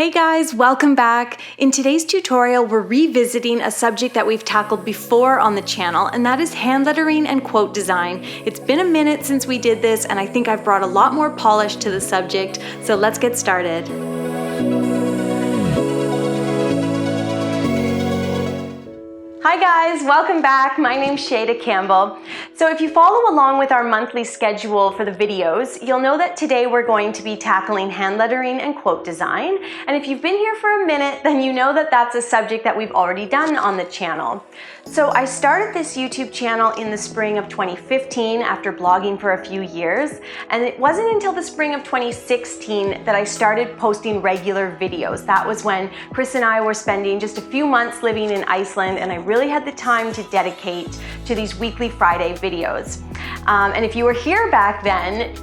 Hey guys, welcome back. In today's tutorial, we're revisiting a subject that we've tackled before on the channel, and that is hand lettering and quote design. It's been a minute since we did this, and I think I've brought a lot more polish to the subject, so let's get started. Hi guys, welcome back. My name's Shayda Campbell. So if you follow along with our monthly schedule for the videos, you'll know that today we're going to be tackling hand lettering and quote design. And if you've been here for a minute, then you know that that's a subject that we've already done on the channel. So I started this YouTube channel in the spring of 2015 after blogging for a few years. And it wasn't until the spring of 2016 that I started posting regular videos. That was when Chris and I were spending just a few months living in Iceland, and I really had the time to dedicate to these weekly Friday videos. And if you were here back then,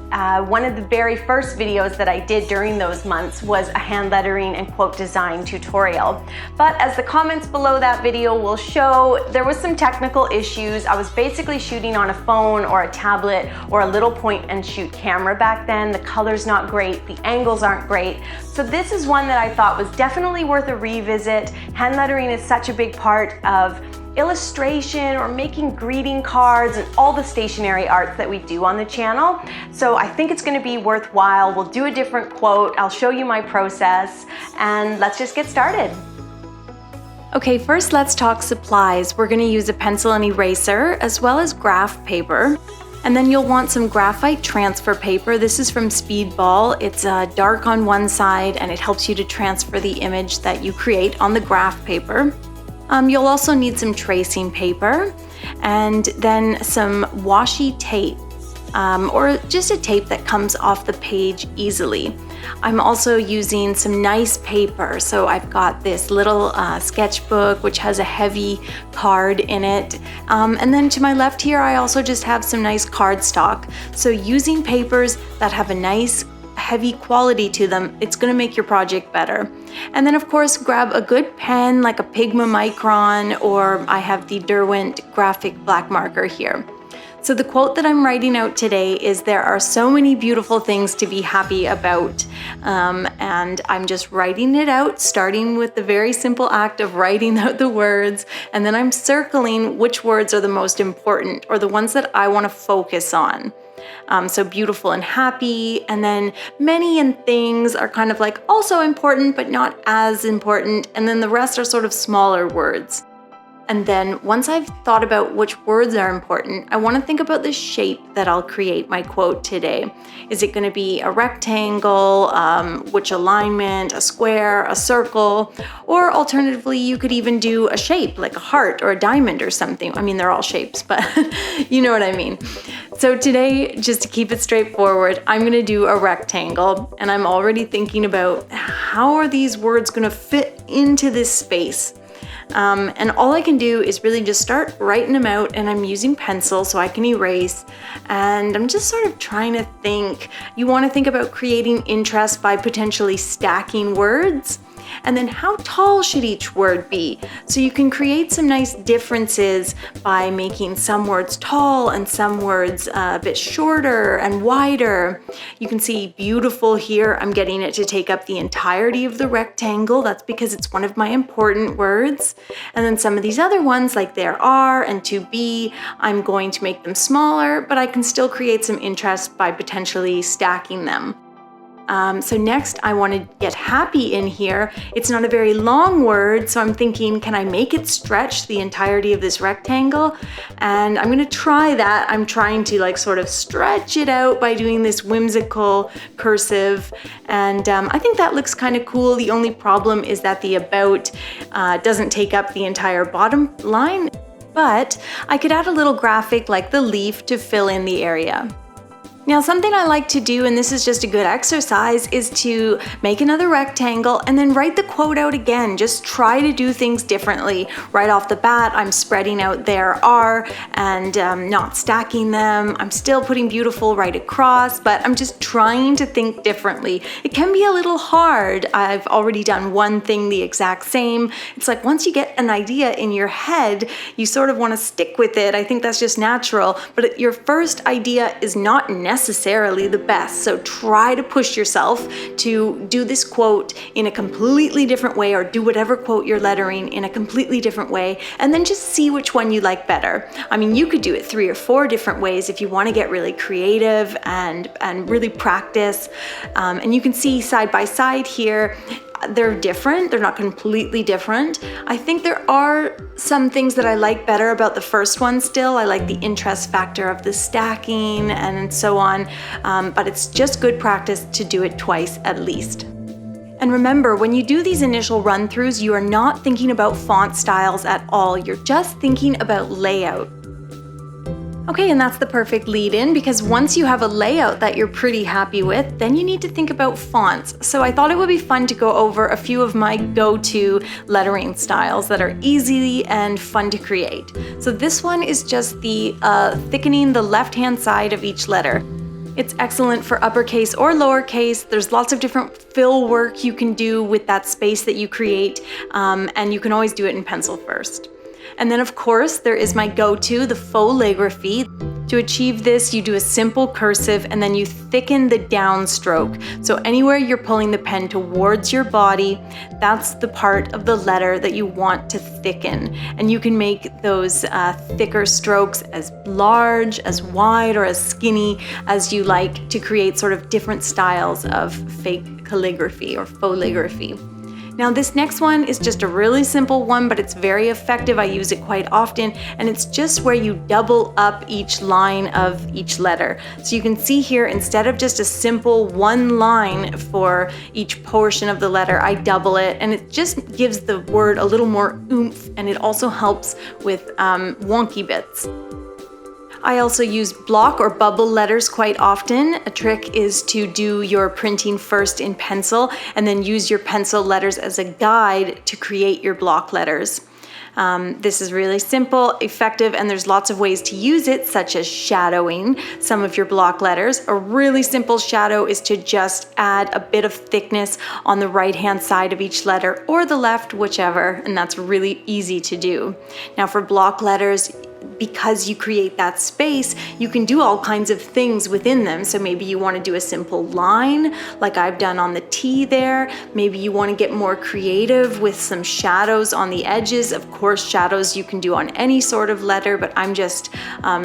one of the very first videos that I did during those months was a hand lettering and quote design tutorial. But as the comments below that video will show, there was some technical issues. I was basically shooting on a phone or a tablet or a little point and shoot camera back then. The color's not great, the angles aren't great. So this is one that I thought was definitely worth a revisit. Hand lettering is such a big part of illustration or making greeting cards and all the stationery arts that we do on the channel. So I think it's going to be worthwhile. We'll do a different quote. I'll show you my process and let's just get started. Okay, first let's talk supplies. We're going to use a pencil and eraser as well as graph paper. And then you'll want some graphite transfer paper. This is from Speedball. It's dark on one side and it helps you to transfer the image that you create on the graph paper. You'll also need some tracing paper and then some washi tape or just a tape that comes off the page easily. I'm also using some nice paper. So I've got this little sketchbook which has a heavy card in it. And then to my left here, I also just have some nice cardstock. So using papers that have a nice heavy quality to them, it's going to make your project better. And then of course grab a good pen like a Pigma Micron, or I have the Derwent graphic black marker here. So the quote that I'm writing out today is, there are so many beautiful things to be happy about. And I'm just writing it out, starting with the very simple act of writing out the words, and then I'm circling which words are the most important or the ones that I want to focus on. So beautiful and happy, and then many and things are kind of like also important but not as important, and then the rest are sort of smaller words. And then once I've thought about which words are important, I want to think about the shape that I'll create my quote today. Is it going to be a rectangle, which alignment, a square, a circle, or alternatively you could even do a shape like a heart or a diamond or something. I mean, they're all shapes, but you know what I mean. So today, just to keep it straightforward, I'm going to do a rectangle, and I'm already thinking about how are these words going to fit into this space. And all I can do is really just start writing them out, and I'm using pencil so I can erase, and I'm just sort of trying to think. You want to think about creating interest by potentially stacking words. And then how tall should each word be? So you can create some nice differences by making some words tall and some words a bit shorter and wider. You can see beautiful here. I'm getting it to take up the entirety of the rectangle. That's because it's one of my important words. And then some of these other ones, like there are and to be, I'm going to make them smaller, but I can still create some interest by potentially stacking them. So next I want to get happy in here. It's not a very long word, so I'm thinking, can I make it stretch the entirety of this rectangle? And I'm going to try that. I'm trying to like sort of stretch it out by doing this whimsical cursive, and I think that looks kind of cool. The only problem is that the about doesn't take up the entire bottom line, but I could add a little graphic like the leaf to fill in the area. Now, something I like to do, and this is just a good exercise, is to make another rectangle and then write the quote out again. Just try to do things differently. Right off the bat, I'm spreading out there are and not stacking them. I'm still putting beautiful right across, but I'm just trying to think differently. It can be a little hard. I've already done one thing the exact same. It's like once you get an idea in your head, you sort of want to stick with it. I think that's just natural, but your first idea is not necessary necessarily the best. So try to push yourself to do this quote in a completely different way, or do whatever quote you're lettering in a completely different way, and then just see which one you like better. I mean, you could do it 3 or 4 different ways if you want to get really creative and really practice. And you can see side by side here, they're different. They're not completely different. I think there are some things that I like better about the first one still. I like the interest factor of the stacking and so on, but it's just good practice to do it twice at least. And remember, when you do these initial run-throughs, you are not thinking about font styles at all. You're just thinking about layout. Okay, and that's the perfect lead-in, because once you have a layout that you're pretty happy with, then you need to think about fonts. So I thought it would be fun to go over a few of my go-to lettering styles that are easy and fun to create. So this one is just the thickening the left-hand side of each letter. It's excellent for uppercase or lowercase. There's lots of different fill work you can do with that space that you create, and you can always do it in pencil first. And then of course, there is my go-to, the faux calligraphy. To achieve this, you do a simple cursive and then you thicken the downstroke. So anywhere you're pulling the pen towards your body, that's the part of the letter that you want to thicken. And you can make those thicker strokes as large, as wide, or as skinny as you like to create sort of different styles of fake calligraphy or faux calligraphy. Now this next one is just a really simple one, but it's very effective. I use it quite often, and it's just where you double up each line of each letter. So you can see here, instead of just a simple one line for each portion of the letter, I double it, and it just gives the word a little more oomph, and it also helps with wonky bits. I also use block or bubble letters quite often. A trick is to do your printing first in pencil and then use your pencil letters as a guide to create your block letters. This is really simple, effective, and there's lots of ways to use it, such as shadowing some of your block letters. A really simple shadow is to just add a bit of thickness on the right-hand side of each letter, or the left, whichever, and that's really easy to do. Now for block letters, because you create that space, you can do all kinds of things within them. So maybe you want to do a simple line like I've done on the T there. Maybe you want to get more creative with some shadows on the edges. Of course, shadows you can do on any sort of letter, but I'm just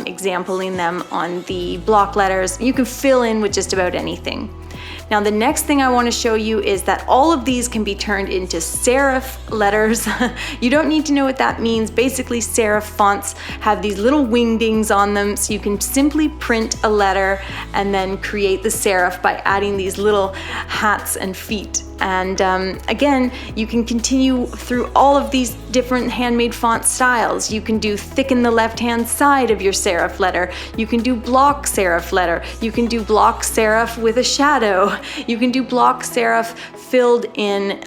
exampling them on the block letters. You can fill in with just about anything. Now the next thing I want to show you is that all of these can be turned into serif letters. You don't need to know what that means. Basically, serif fonts have these little wingdings on them, so you can simply print a letter and then create the serif by adding these little hats and feet. And again, you can continue through all of these different handmade font styles. You can do thicken the left-hand side of your serif letter. You can do block serif letter. You can do block serif with a shadow. You can do block serif filled in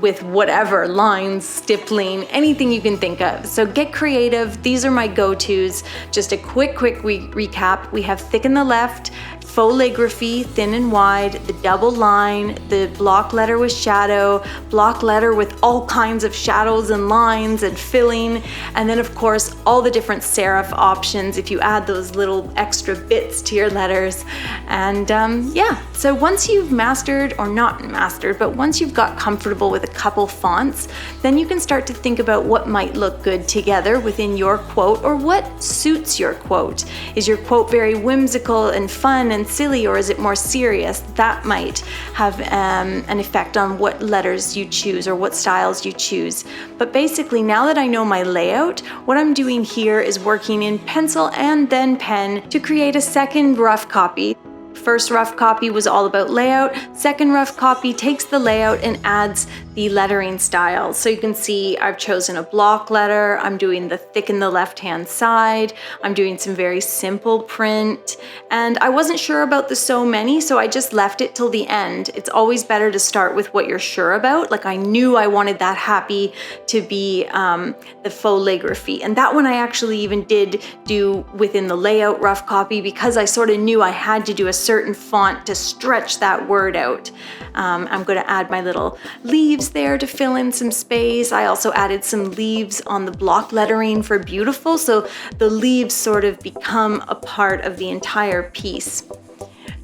with whatever, lines, stippling, anything you can think of. So get creative. These are my go-tos. Just a quick recap. We have thicken the left, faux calligraphy, thin and wide, the double line, the block letter with shadow, block letter with all kinds of shadows and lines and filling, and then of course all the different serif options if you add those little extra bits to your letters. And yeah, so once you've mastered, or not mastered, but once you've got comfortable with a couple fonts, then you can start to think about what might look good together within your quote, or what suits your quote. Is your quote very whimsical and fun and silly, or is it more serious? That might have an effect on what letters you choose or what styles you choose. But basically, now that I know my layout, what I'm doing here is working in pencil and then pen to create a second rough copy. First rough copy was all about layout. Second rough copy takes the layout and adds the lettering style. So you can see I've chosen a block letter. I'm doing the thicken the left-hand side. I'm doing some very simple print. And I wasn't sure about the so many, so I just left it till the end. It's always better to start with what you're sure about. Like I knew I wanted that happy to be the faux calligraphy. And that one I actually even did do within the layout rough copy, because I sort of knew I had to do a certain font to stretch that word out. I'm going to add my little leaves there to fill in some space. I also added some leaves on the block lettering for beautiful, so the leaves sort of become a part of the entire piece.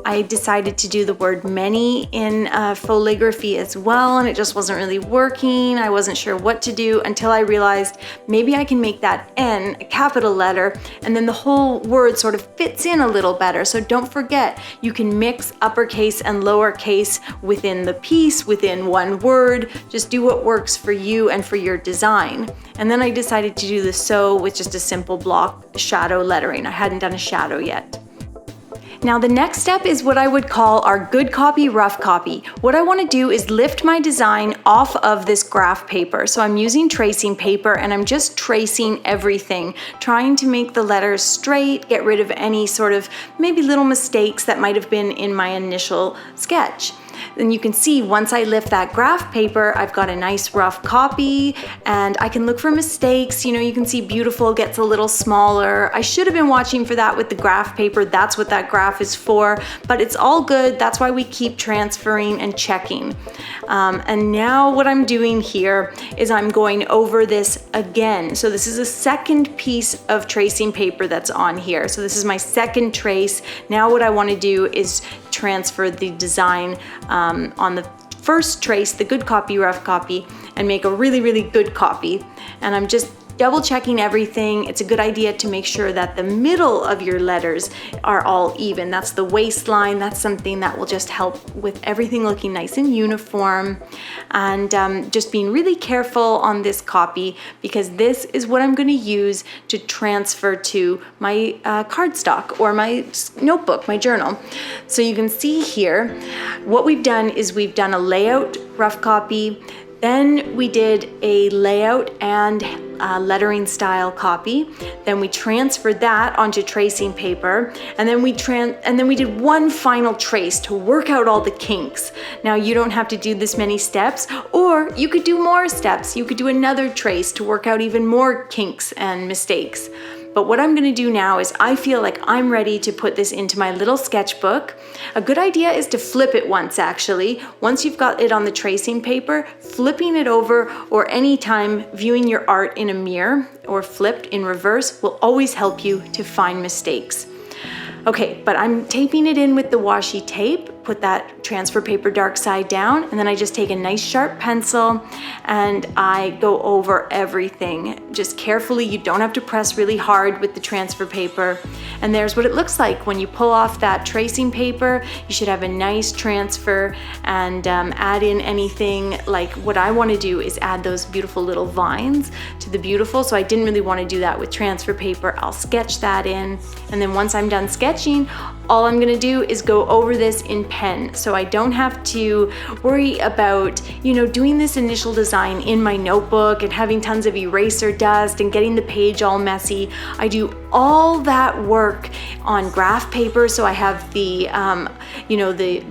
I decided to do the word many in foligraphy as well, and it just wasn't really working. I wasn't sure what to do until I realized maybe I can make that N a capital letter, and then the whole word sort of fits in a little better. So don't forget, you can mix uppercase and lowercase within the piece, within one word. Just do what works for you and for your design. And then I decided to do the so with just a simple block shadow lettering. I hadn't done a shadow yet. Now the next step is what I would call our good copy, rough copy. What I want to do is lift my design off of this graph paper. So I'm using tracing paper and I'm just tracing everything, trying to make the letters straight, get rid of any sort of maybe little mistakes that might have been in my initial sketch. Then you can see once I lift that graph paper, I've got a nice rough copy and I can look for mistakes. You know, you can see beautiful gets a little smaller. I should have been watching for that with the graph paper. That's what that graph is for, but it's all good. That's why we keep transferring and checking. And now what I'm doing here is I'm going over this again. So this is a second piece of tracing paper that's on here. So this is my second trace. Now what I want to do is transfer the design on the first trace, the good copy, rough copy, and make a really, really good copy. And I'm just double checking everything. It's a good idea to make sure that the middle of your letters are all even. That's the waistline. That's something that will just help with everything looking nice and uniform. And just being really careful on this copy, because this is what I'm going to use to transfer to my cardstock or my notebook, my journal. So you can see here, what we've done is we've done a layout rough copy. Then we did a layout and lettering style copy. Then we transferred that onto tracing paper, and then we did one final trace to work out all the kinks. Now you don't have to do this many steps, or you could do more steps. You could do another trace to work out even more kinks and mistakes. But what I'm going to do now is I feel like I'm ready to put this into my little sketchbook. A good idea is to flip it once, actually. Once you've got it on the tracing paper, flipping it over, or anytime viewing your art in a mirror or flipped in reverse will always help you to find mistakes. Okay, but I'm taping it in with the washi tape, put that transfer paper dark side down, and then I just take a nice sharp pencil and I go over everything. Just carefully, you don't have to press really hard with the transfer paper. And there's what it looks like when you pull off that tracing paper. You should have a nice transfer and add in anything. Like what I want to do is add those beautiful little vines to the beautiful. So I didn't really want to do that with transfer paper. I'll sketch that in. And then once I'm done sketching, all I'm gonna do is go over this in pen, so I don't have to worry about, doing this initial design in my notebook and having tons of eraser dust and getting the page all messy. I do all that work on graph paper, so I have the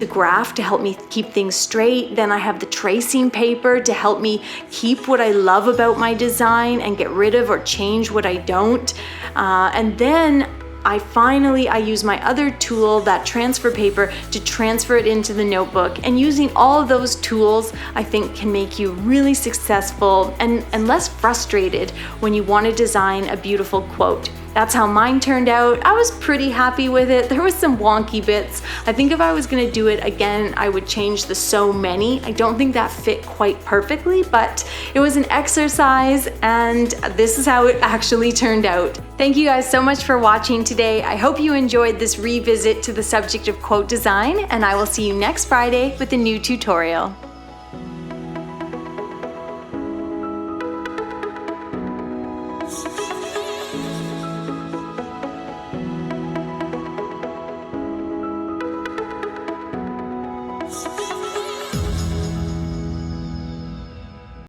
graph to help me keep things straight. Then I have the tracing paper to help me keep what I love about my design and get rid of or change what I don't. And then I use my other tool, that transfer paper, to transfer it into the notebook. And using all of those tools, I think, can make you really successful and less frustrated when you want to design a beautiful quote. That's how mine turned out. I was pretty happy with it. There was some wonky bits. I think if I was gonna do it again, I would change the so many. I don't think that fit quite perfectly, but it was an exercise and this is how it actually turned out. Thank you guys so much for watching today. I hope you enjoyed this revisit to the subject of quote design, and I will see you next Friday with a new tutorial.